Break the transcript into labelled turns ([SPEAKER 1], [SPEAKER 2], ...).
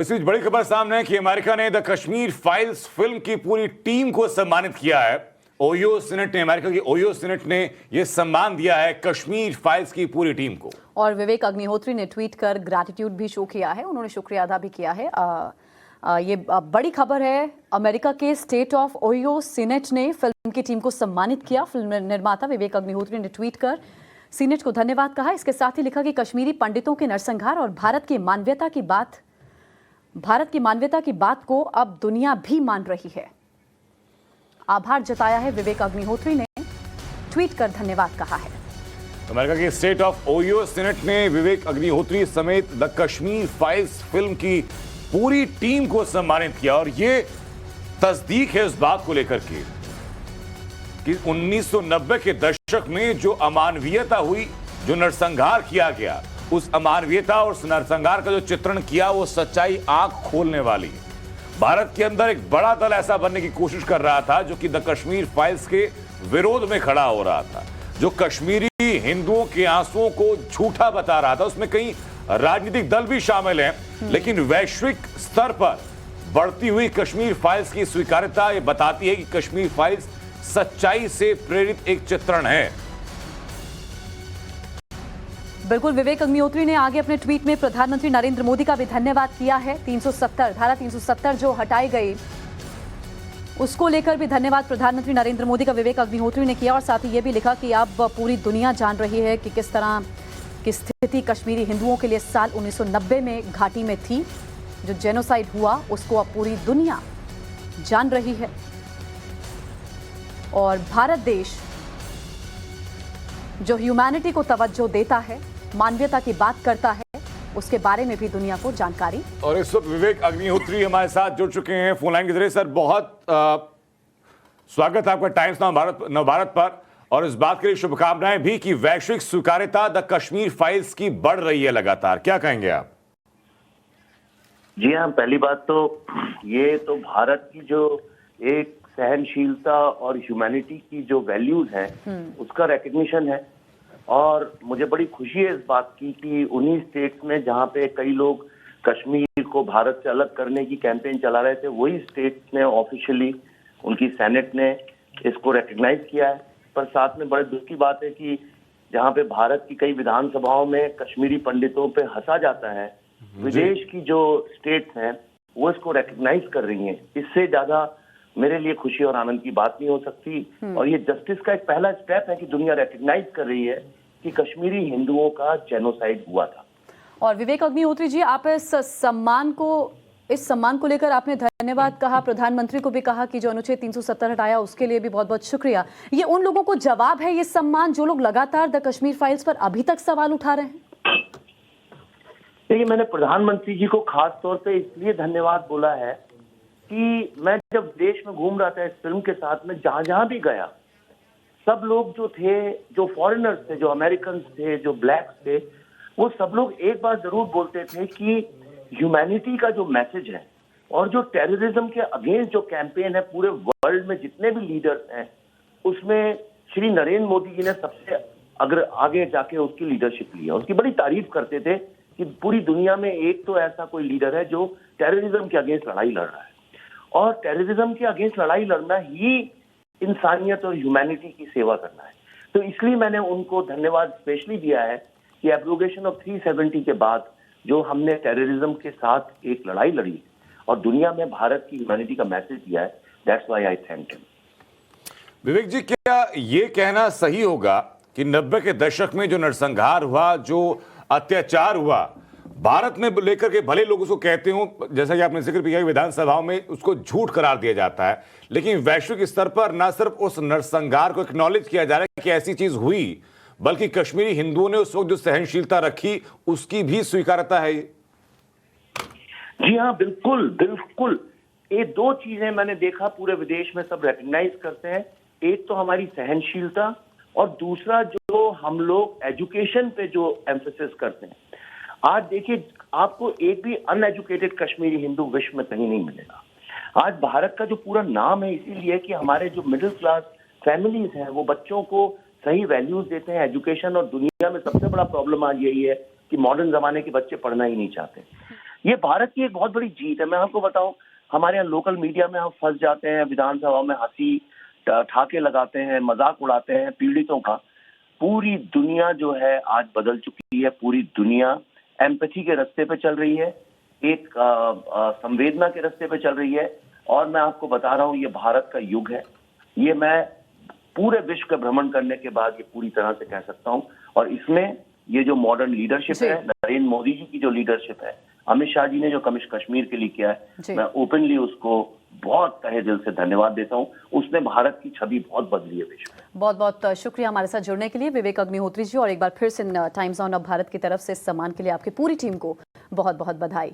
[SPEAKER 1] इस बीच बड़ी खबर सामने है कि अमेरिका ने द कश्मीर फाइल्स फिल्म की पूरी टीम को सम्मानित किया है। ओहियो सीनेट ने, अमेरिका की ओहियो सीनेट ने यह सम्मान दिया है कश्मीर फाइल्स की पूरी टीम को। और
[SPEAKER 2] विवेक अग्निहोत्री ने ट्वीट कर ग्रैटिट्यूड भी शो किया है, उन्होंने शुक्रिया अदा भी किया है। ये बड़ी खबर है। अमेरिका के स्टेट ऑफ ओहियो सीनेट ने फिल्म की टीम को सम्मानित किया। फिल्म निर्माता विवेक अग्निहोत्री ने ट्वीट कर सीनेट को धन्यवाद कहा। इसके साथ ही लिखा कि कश्मीरी पंडितों के नरसंहार और भारत की मानवता की बात को अब दुनिया भी मान रही है। आभार जताया है विवेक अग्निहोत्री ने, ट्वीट कर धन्यवाद कहा है।
[SPEAKER 1] अमेरिका के स्टेट ऑफ ओहियो सीनेट ने विवेक अग्निहोत्री समेत द कश्मीर फाइल्स फिल्म की पूरी टीम को सम्मानित किया और ये तस्दीक है उस बात को लेकर के कि 1990 के दशक में जो अमानवीयता हुई, जो नरसंहार किया गया, उस अमानवीयता और उस नरसंहार का जो चित्रण किया वो सच्चाई आंख खोलने वाली है। भारत के अंदर एक बड़ा दल ऐसा बनने की कोशिश कर रहा था जो कि द कश्मीर फाइल्स के विरोध में खड़ा हो रहा था, जो कश्मीरी हिंदुओं के आंसुओं को झूठा बता रहा था। उसमें कई राजनीतिक दल भी शामिल हैं, लेकिन वैश्विक स्तर पर बढ़ती हुई कश्मीर फाइल्स की स्वीकार्यता ये बताती है कि कश्मीर फाइल्स सच्चाई से प्रेरित एक चित्रण है।
[SPEAKER 2] बिल्कुल, विवेक अग्निहोत्री ने आगे अपने ट्वीट में प्रधानमंत्री नरेंद्र मोदी का भी धन्यवाद किया है। धारा 370 जो हटाई गई उसको लेकर भी धन्यवाद प्रधानमंत्री नरेंद्र मोदी का विवेक अग्निहोत्री ने किया और साथ ही ये भी लिखा कि अब पूरी दुनिया जान रही है कि किस तरह की स्थिति कश्मीरी हिंदुओं के लिए साल 1990 में घाटी में थी। जो जेनोसाइड हुआ उसको अब पूरी दुनिया जान रही है और भारत देश जो ह्यूमैनिटी को तवज्जो देता है, मानवता की बात करता है, उसके बारे में भी दुनिया को जानकारी।
[SPEAKER 1] और इस वक्त विवेक अग्निहोत्री हमारे साथ जुड़ चुके हैं फोन लाइन के जरिए। सर, बहुत स्वागत है आपका टाइम्स नवभारत पर और इस बात के लिए शुभकामनाएं भी कि वैश्विक स्वीकार्यता द कश्मीर फाइल्स की बढ़ रही है लगातार। क्या कहेंगे आप?
[SPEAKER 3] जी हाँ, पहली बात तो ये तो भारत की जो एक सहनशीलता और ह्यूमैनिटी की जो वैल्यूज हैं उसका रिकग्निशन है। और मुझे बड़ी खुशी है इस बात की कि उन्हीं स्टेट्स में जहाँ पे कई लोग कश्मीर को भारत से अलग करने की कैंपेन चला रहे थे, वही स्टेट्स ने ऑफिशियली, उनकी सेनेट ने इसको रिकग्नाइज किया है। पर साथ में बड़े दुख की बात है कि जहाँ पे भारत की कई विधानसभाओं में कश्मीरी पंडितों पे हंसा जाता है, विदेश की जो स्टेट्स हैं वो इसको रिकग्नाइज कर रही हैं। इससे ज्यादा मेरे लिए खुशी और आनंद की बात नहीं हो सकती। और ये जस्टिस का एक पहला स्टेप है कि दुनिया रिकग्नाइज कर रही है कि कश्मीरी हिंदुओं का जेनोसाइड हुआ था।
[SPEAKER 2] और विवेक अग्निहोत्री जी, आप इस सम्मान को लेकर आपने धन्यवाद कहा, प्रधानमंत्री को भी कहा कि जो अनुच्छेद 370 हटाया उसके लिए भी बहुत बहुत शुक्रिया। ये उन लोगों को जवाब है ये सम्मान जो लोग लगातार द कश्मीर फाइल्स पर अभी तक सवाल उठा रहे हैं?
[SPEAKER 3] देखिए, मैंने प्रधानमंत्री जी को खास तौर पे इसलिए धन्यवाद बोला है कि मैं जब देश में घूम रहा था इस फिल्म के साथ में, जहां जहां भी गया, सब लोग जो थे, जो फॉरेनर्स थे, जो अमेरिकन थे, जो ब्लैक्स थे, वो सब लोग एक बात जरूर बोलते थे कि ह्यूमैनिटी का जो मैसेज है और जो टेररिज्म के अगेंस्ट जो कैंपेन है पूरे वर्ल्ड में जितने भी लीडर्स हैं, उसमें श्री नरेंद्र मोदी जी ने सबसे आगे जाके उसकी लीडरशिप ली है। उसकी बड़ी तारीफ करते थे कि पूरी दुनिया में एक तो ऐसा कोई लीडर है जो टेररिज्म के अगेंस्ट लड़ाई लड़ रहा है। और टेररिज्म के अगेंस्ट लड़ाई लड़ना ही इंसानियत और ह्यूमैनिटी की सेवा करना है। तो इसलिए मैंने उनको धन्यवाद स्पेशली दिया है कि एब्रोगेशन ऑफ 370 के बाद जो हमने टेररिज्म के साथ एक लड़ाई लड़ी और दुनिया में भारत की ह्यूमैनिटी का मैसेज दिया है, that's why I thank him.
[SPEAKER 1] Vivek ji, क्या ये कहना सही होगा कि 90 के दशक में जो नरसंहार हुआ, जो अत्याचार हुआ, भारत में लेकर के भले लोग उसको कहते हो, जैसा कि आपने जिक्र किया, विधानसभाओं में उसको झूठ करार दिया जाता है, लेकिन वैश्विक स्तर पर न सिर्फ उस नरसंहार को एक्नॉलेज किया जा रहा है कि ऐसी चीज हुई, बल्कि कश्मीरी हिंदुओं ने उस वक्त जो सहनशीलता रखी उसकी भी स्वीकारता है।
[SPEAKER 3] जी हाँ, बिल्कुल बिल्कुल। ये दो चीजें मैंने देखा पूरे विदेश में सब रिकग्नाइज करते हैं। एक तो हमारी सहनशीलता और दूसरा जो हम लोग एजुकेशन पे जो एम्फेसिस करते हैं। आज देखिए, आपको एक भी अनएजुकेटेड कश्मीरी हिंदू विश्व में कहीं नहीं मिलेगा। आज भारत का जो पूरा नाम है इसीलिए कि हमारे जो मिडिल क्लास फैमिलीज हैं वो बच्चों को सही वैल्यूज देते हैं, एजुकेशन। और दुनिया में सबसे बड़ा प्रॉब्लम आज यही है कि मॉडर्न जमाने के बच्चे पढ़ना ही नहीं चाहते। ये भारत की एक बहुत बड़ी जीत है। मैं आपको बताऊं, हमारे यहाँ लोकल मीडिया में हम फंस जाते हैं, विधानसभा में हंसी ठाके लगाते हैं, मजाक उड़ाते हैं पीड़ितों का। पूरी दुनिया जो है आज बदल चुकी है। पूरी दुनिया एम्पैथी के रास्ते पे चल रही है, एक संवेदना के रास्ते पे चल रही है। और मैं आपको बता रहा हूँ, ये भारत का युग है। ये मैं पूरे विश्व का भ्रमण करने के बाद ये पूरी तरह से कह सकता हूँ। और इसमें ये जो मॉडर्न लीडरशिप है, नरेंद्र मोदी जी की जो लीडरशिप है, अमित शाह जी ने जो कश्मीर के लिए किया है, मैं ओपनली उसको बहुत तहे दिल से धन्यवाद देता हूँ। उसने भारत की छवि बहुत बदली है विश्व में।
[SPEAKER 2] बहुत बहुत शुक्रिया हमारे साथ जुड़ने के लिए विवेक अग्निहोत्री जी, और एक बार फिर से टाइम्स ऑन ऑफ भारत की तरफ से इस सम्मान के लिए आपकी पूरी टीम को बहुत बहुत बधाई।